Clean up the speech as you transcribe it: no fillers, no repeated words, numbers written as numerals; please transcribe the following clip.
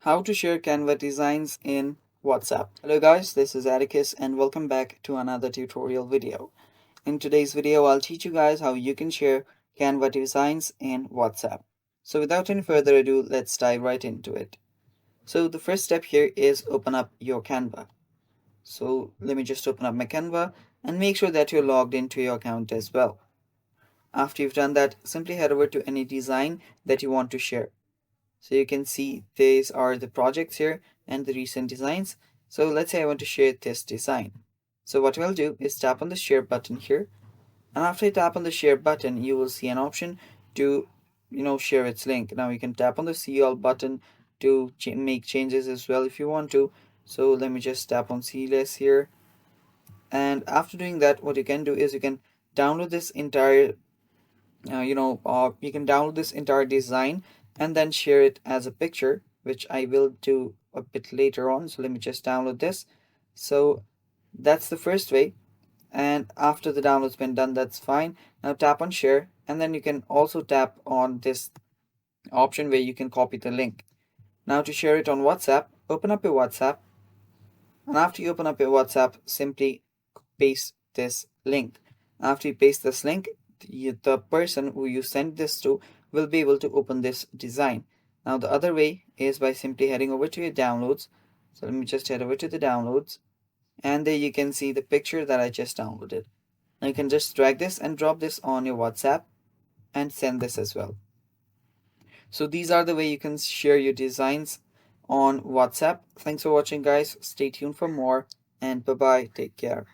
How to share Canva designs in WhatsApp. Hello guys, this is Atticus and welcome back to another tutorial video. In today's video, I'll teach you guys how you can share Canva designs in WhatsApp. So without any further ado, let's dive right into it. So the first step here is open up your Canva. So let me just open up my Canva and make sure that you're logged into your account as well. After you've done that, simply head over to any design that you want to share. So you can see these are the projects here and the recent designs. So let's say I want to share this design. So what we'll do is tap on the share button here. And after you tap on the share button, you will see an option to, share its link. Now you can tap on the see all button to make changes as well if you want to. So let me just tap on see less here. And after doing that, what you can do is you can download this entire you can download this entire design and then share it as a picture, which I will do a bit later on. So let me just download this. So that's the first way. And after the download's been done, that's fine. Now tap on share, and then you can also tap on this option where you can copy the link. Now to share it on WhatsApp, open up your WhatsApp, and after you open up your WhatsApp, simply paste this link. After you paste this link, the person who you send this to will be able to open this design. Now the other way is by simply heading over to your downloads. So let me just head over to the downloads, and there you can see the picture that I just downloaded. Now you can just drag this and drop this on your WhatsApp and send this as well. So these are the way you can share your designs on WhatsApp. Thanks for watching guys. Stay tuned for more, and bye bye. Take care.